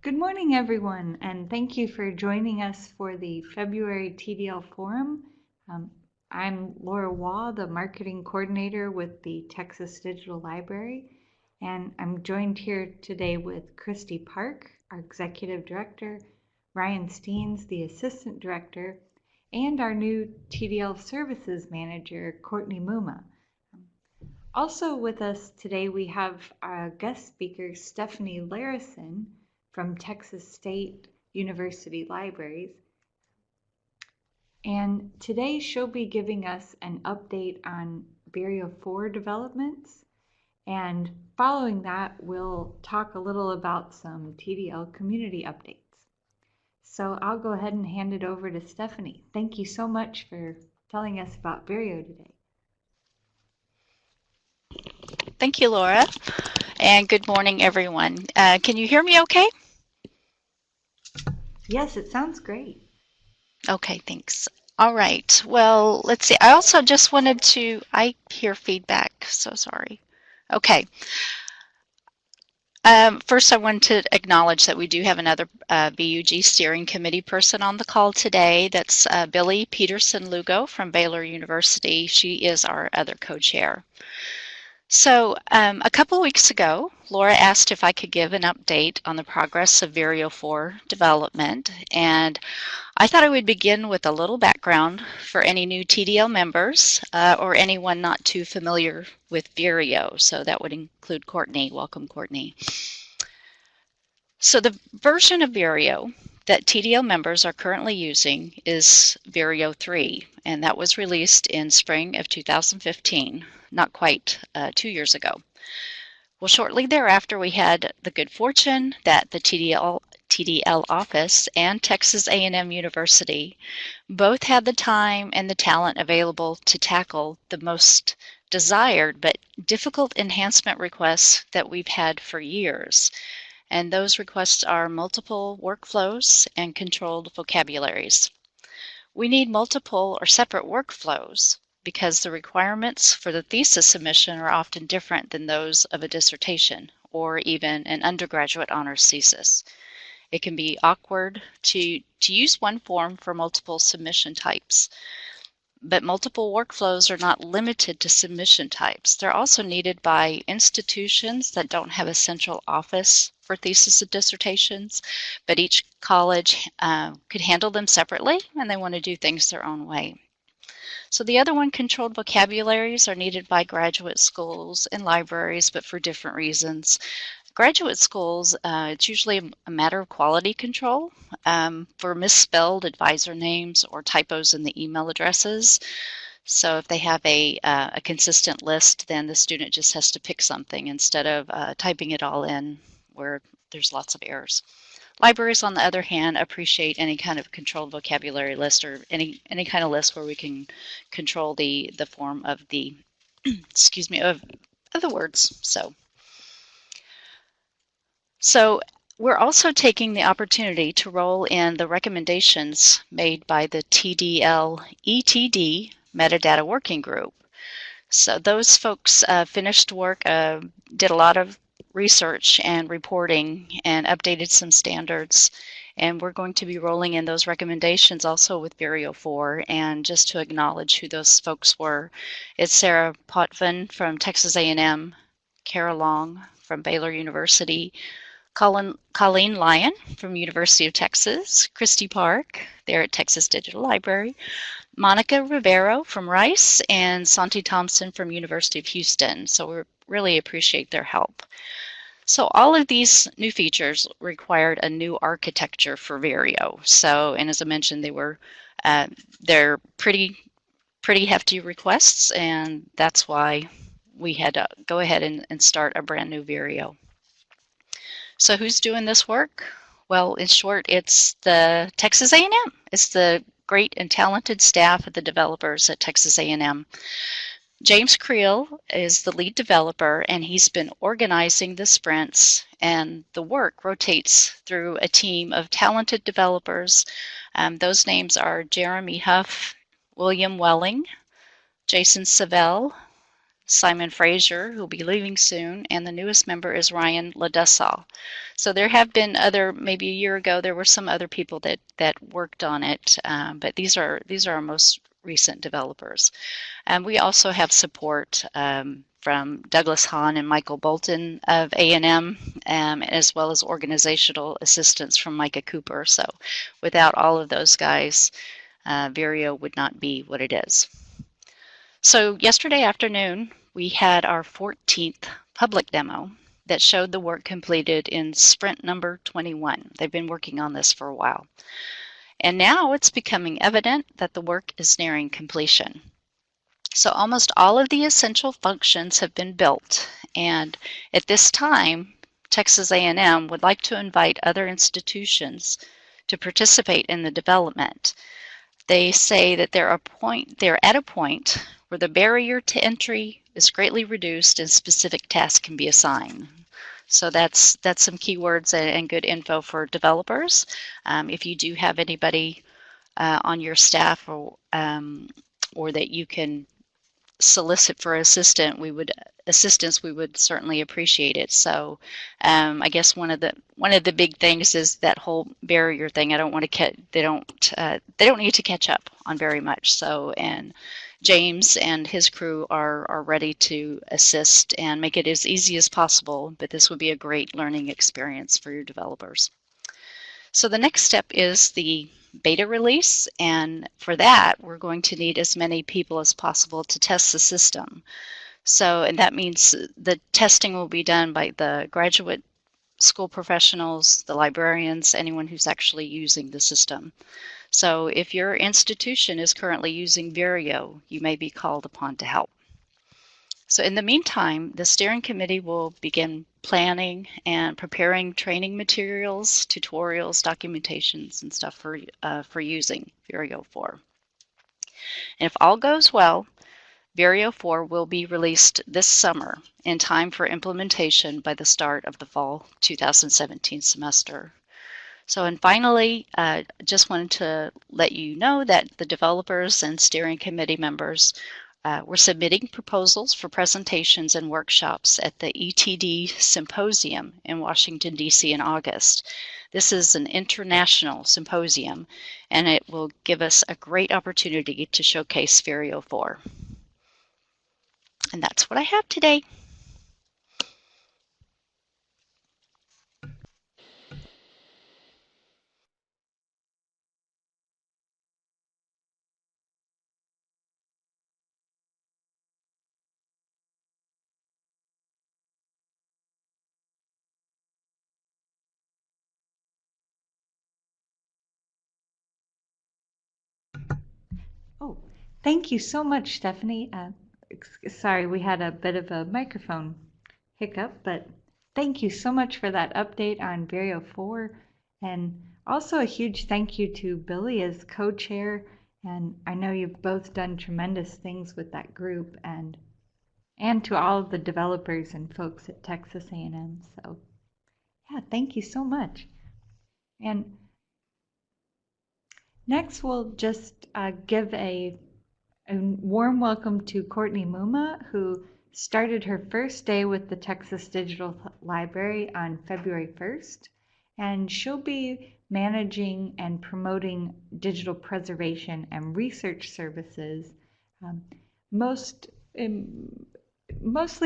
Good morning, everyone, and thank you for joining us for the February TDL Forum. Um, I'm Laura Waugh, the Marketing Coordinator with the Texas Digital Library, and I'm joined here today with Christy Park, our Executive Director, Ryan Steens, the Assistant Director, and our new TDL Services Manager, Courtney Muma. Also with us today, we have our guest speaker, Stephanie Larrison from Texas State University Libraries. And today she'll be giving us an update on Vireo 4 developments. And following that, we'll talk a little about some TDL community updates. So I'll go ahead and hand it over to Stephanie. Thank you so much for telling us about Vireo today. Thank you, Laura, and good morning, everyone. Can you hear me okay? Yes, it sounds great. Okay, thanks. All right, well, let's see. I also just wanted to, I hear feedback, so sorry. Okay. First, I want to acknowledge that we do have another BUG steering committee person on the call today. That's Billy Peterson-Lugo from Baylor University. She is our other co-chair. So a couple weeks ago, Laura asked if I could give an update on the progress of Vireo 4 development, and I thought I would begin with a little background for any new TDL members or anyone not too familiar with Vireo. So that would include Courtney. Welcome, Courtney. So the version of Vireo that TDL members are currently using is Vireo 3, and that was released in spring of 2015, not quite 2 years ago. Well, shortly thereafter, we had the good fortune that the TDL office and Texas A&M University both had the time and the talent available to tackle the most desired but difficult enhancement requests that we've had for years. And those requests are multiple workflows and controlled vocabularies. We need multiple or separate workflows because the requirements for the thesis submission are often different than those of a dissertation or even an undergraduate honors thesis. It can be awkward to use one form for multiple submission types. But multiple workflows are not limited to submission types. They're also needed by institutions that don't have a central office for thesis and dissertations, but each college could handle them separately, and they want to do things their own way. So the other one, controlled vocabularies, are needed by graduate schools and libraries, but for different reasons. Graduate schools, it's usually a matter of quality control for misspelled advisor names or typos in the email addresses. So if they have a consistent list, then the student just has to pick something instead of typing it all in where there's lots of errors. Libraries, on the other hand, appreciate any kind of controlled vocabulary list or any kind of list where we can control the form of the excuse me of the words. So we're also taking the opportunity to roll in the recommendations made by the TDL ETD Metadata Working Group. So those folks finished work, did a lot of research and reporting and updated some standards. And we're going to be rolling in those recommendations also with Vireo 4. And just to acknowledge who those folks were, it's Sarah Potvin from Texas A&M, Kara Long from Baylor University, Colleen Lyon from University of Texas, Christy Park there at Texas Digital Library, Monica Rivero from Rice, and Santi Thompson from University of Houston. So we really appreciate their help. So all of these new features required a new architecture for Vireo. So, and as I mentioned, they're pretty hefty requests, and that's why we had to go ahead and start a brand new Vireo. So who's doing this work? Well, in short, it's the Texas A&M. It's the great and talented staff of the developers at Texas A&M. James Creel is the lead developer, and he's been organizing the sprints, and the work rotates through a team of talented developers. Those names are Jeremy Huff, William Welling, Jason Savell, Simon Fraser, who will be leaving soon, and the newest member is Ryan Ladussaw. So there have been other, maybe a year ago, there were some other people that worked on it, but these are our most recent developers. And we also have support from Douglas Hahn and Michael Bolton of A&M, as well as organizational assistance from Micah Cooper. So without all of those guys, Vireo would not be what it is. So yesterday afternoon, we had our 14th public demo that showed the work completed in sprint number 21. They've been working on this for a while. And now it's becoming evident that the work is nearing completion. So almost all of the essential functions have been built, and at this time, Texas A&M would like to invite other institutions to participate in the development. They say that they're at a point where the barrier to entry is greatly reduced and specific tasks can be assigned. So that's some keywords and good info for developers. If you do have anybody on your staff or that you can solicit for assistance, we would certainly appreciate it. So I guess one of the big things is that whole barrier thing. I don't want to they don't need to catch up on very much. So, and James and his crew are ready to assist and make it as easy as possible, but this would be a great learning experience for your developers. So the next step is the beta release, and for that we're going to need as many people as possible to test the system. So, and that means the testing will be done by the graduate school professionals, the librarians, anyone who's actually using the system. So if your institution is currently using Vireo, you may be called upon to help. So in the meantime, the steering committee will begin planning and preparing training materials, tutorials, documentations, and stuff for using Vireo 4. And if all goes well, Vireo 4 will be released this summer in time for implementation by the start of the fall 2017 semester. So, and finally, just wanted to let you know that the developers and steering committee members were submitting proposals for presentations and workshops at the ETD Symposium in Washington, D.C. in August. This is an international symposium, and it will give us a great opportunity to showcase Vireo 4. And that's what I have today. Oh, thank you so much, Stephanie. Sorry, we had a bit of a microphone hiccup, but thank you so much for that update on Vireo 4. And also a huge thank you to Billy as co-chair. And I know you've both done tremendous things with that group, and to all of the developers and folks at Texas A&M. So yeah, thank you so much. And next, we'll just give a warm welcome to Courtney Muma, who started her first day with the Texas Digital Library on February 1st, and she'll be managing and promoting digital preservation and research services, mostly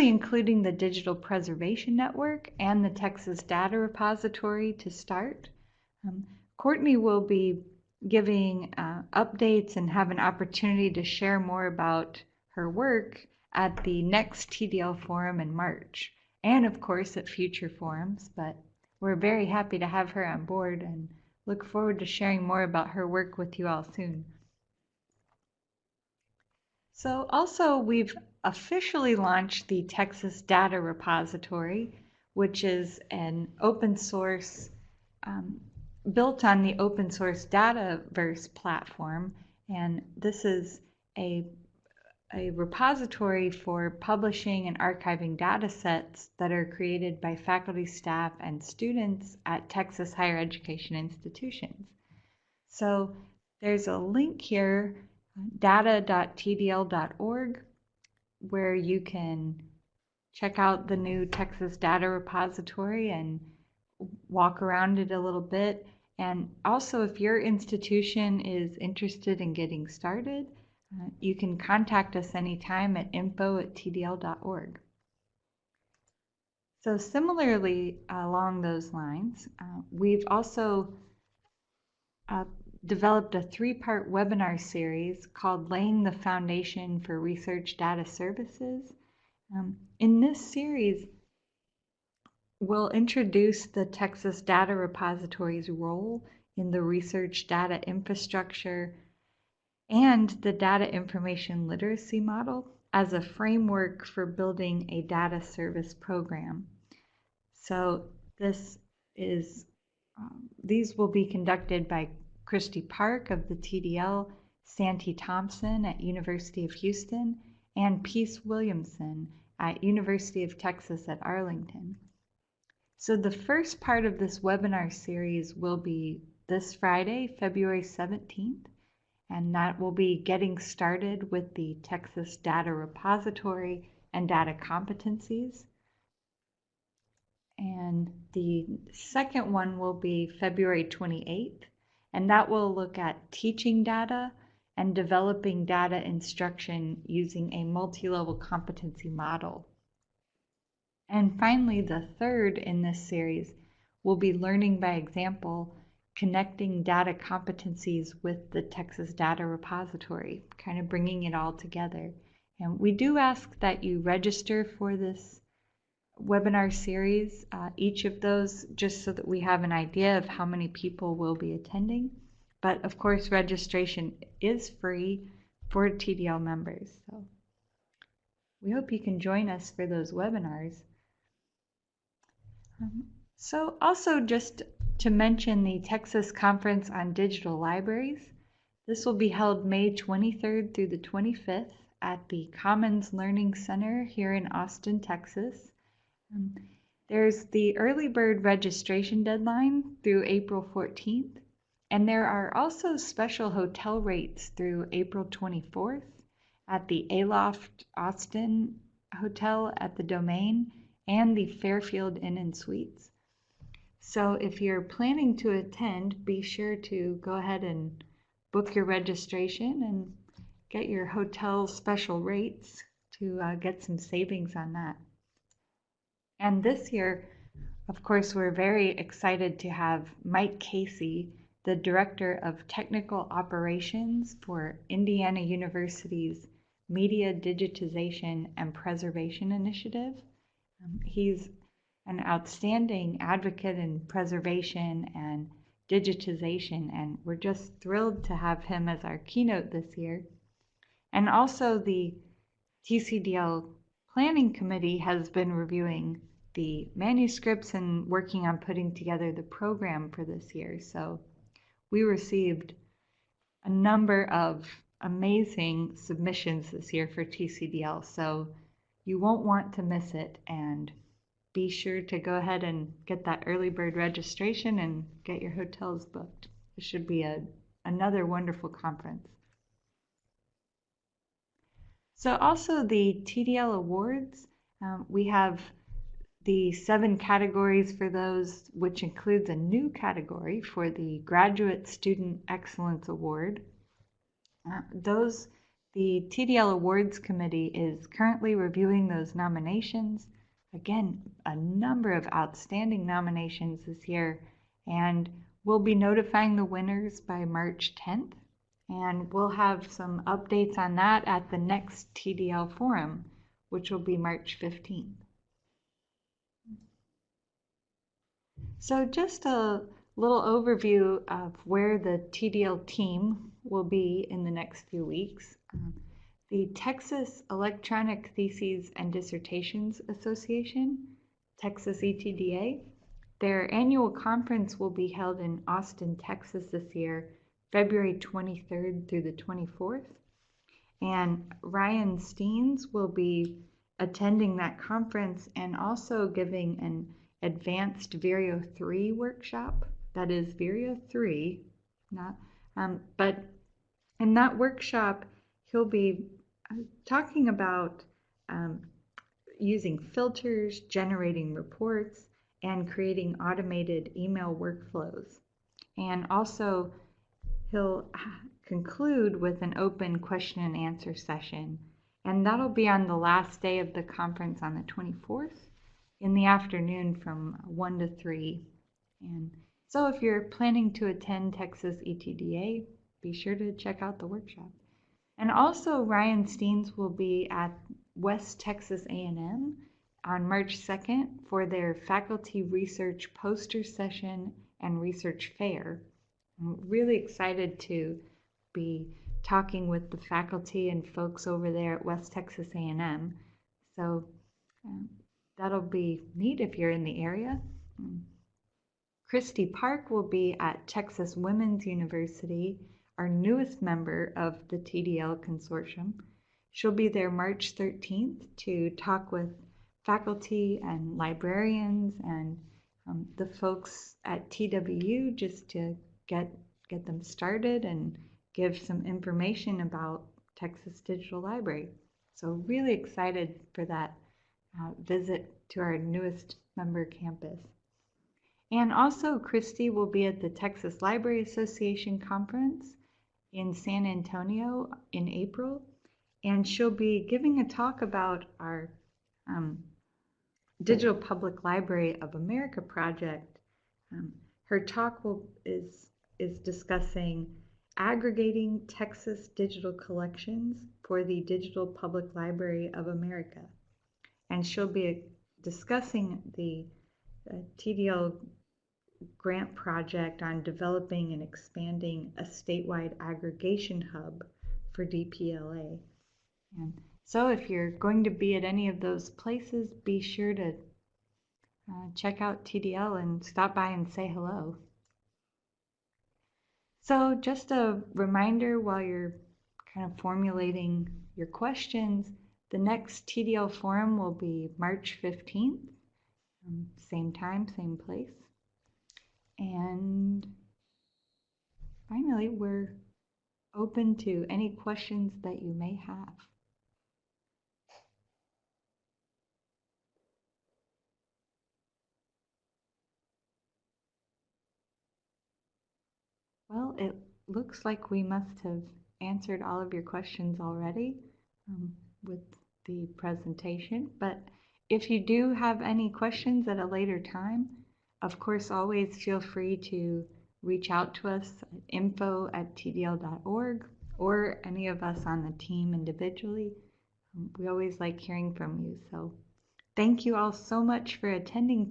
including the Digital Preservation Network and the Texas Data Repository to start. Courtney will be giving updates and have an opportunity to share more about her work at the next TDL Forum in March, and of course at future forums, but we're very happy to have her on board and look forward to sharing more about her work with you all soon. So also, we've officially launched the Texas Data Repository, which is an open source built on the open source Dataverse platform, and this is a repository for publishing and archiving data sets that are created by faculty, staff, and students at Texas higher education institutions. So there's a link here, data.tdl.org, where you can check out the new Texas Data Repository and walk around it a little bit. And also, if your institution is interested in getting started, you can contact us anytime at info@tdl.org. So similarly, along those lines, we've also developed a 3-part webinar series called Laying the Foundation for Research Data Services. In this series, we'll introduce the Texas Data Repository's role in the research data infrastructure and the data information literacy model as a framework for building a data service program. So these will be conducted by Christy Park of the TDL, Santee Thompson at University of Houston, and Peace Williamson at University of Texas at Arlington. So the first part of this webinar series will be this Friday, February 17th, and that will be getting started with the Texas Data Repository and data competencies. And the second one will be February 28th, and that will look at teaching data and developing data instruction using a multi-level competency model. And finally, the third in this series will be learning by example, connecting data competencies with the Texas Data Repository, kind of bringing it all together. And we do ask that you register for this webinar series, each of those, just so that we have an idea of how many people will be attending. But of course, registration is free for TDL members. So we hope you can join us for those webinars. So also just to mention the Texas Conference on Digital Libraries. This will be held May 23rd through the 25th at the Commons Learning Center here in Austin, Texas. There's the early bird registration deadline through April 14th, and there are also special hotel rates through April 24th at the Aloft Austin Hotel at the Domain and the Fairfield Inn and Suites. So if you're planning to attend, be sure to go ahead and book your registration and get your hotel special rates to get some savings on that. And this year, of course, we're very excited to have Mike Casey, the Director of Technical Operations for Indiana University's Media Digitization and Preservation Initiative. He's an outstanding advocate in preservation and digitization, and we're just thrilled to have him as our keynote this year. And also the TCDL Planning Committee has been reviewing the manuscripts and working on putting together the program for this year. So we received a number of amazing submissions this year for TCDL, so you won't want to miss it, and be sure to go ahead and get that early bird registration and get your hotels booked. It should be another wonderful conference. So also the TDL Awards, we have the 7 categories for those, which includes a new category for the Graduate Student Excellence Award. The TDL Awards Committee is currently reviewing those nominations. Again, a number of outstanding nominations this year, and we'll be notifying the winners by March 10th, and we'll have some updates on that at the next TDL Forum, which will be March 15th. So just a little overview of where the TDL team will be in the next few weeks. The Texas Electronic Theses and Dissertations Association, Texas ETDA, their annual conference will be held in Austin, Texas this year, February 23rd through the 24th. And Ryan Steens will be attending that conference and also giving an advanced Vireo 3 workshop. That is Vireo 3, but in that workshop, he'll be talking about using filters, generating reports, and creating automated email workflows. And also, he'll conclude with an open question and answer session. And that'll be on the last day of the conference on the 24th in the afternoon from 1 to 3. And so if you're planning to attend Texas ETDA, be sure to check out the workshop. And also Ryan Steens will be at West Texas A&M on March 2nd for their faculty research poster session and research fair. I'm really excited to be talking with the faculty and folks over there at West Texas A&M. So that'll be neat if you're in the area. Christy Park will be at Texas Women's University, our newest member of the TDL consortium. She'll be there March 13th to talk with faculty and librarians and the folks at TWU just to get them started and give some information about Texas Digital Library. So really excited for that visit to our newest member campus. And also Christy will be at the Texas Library Association conference in San Antonio in April, and she'll be giving a talk about our Digital Public Library of America project. Her talk is discussing aggregating Texas digital collections for the Digital Public Library of America. And she'll be discussing the TDL grant project on developing and expanding a statewide aggregation hub for DPLA. And so if you're going to be at any of those places, be sure to check out TDL and stop by and say hello. So just a reminder while you're kind of formulating your questions, the next TDL Forum will be March 15th, same time, same place. And finally, we're open to any questions that you may have. Well, it looks like we must have answered all of your questions already with the presentation, but if you do have any questions at a later time, of course, always feel free to reach out to us at info@tdl.org or any of us on the team individually. We always like hearing from you. So thank you all so much for attending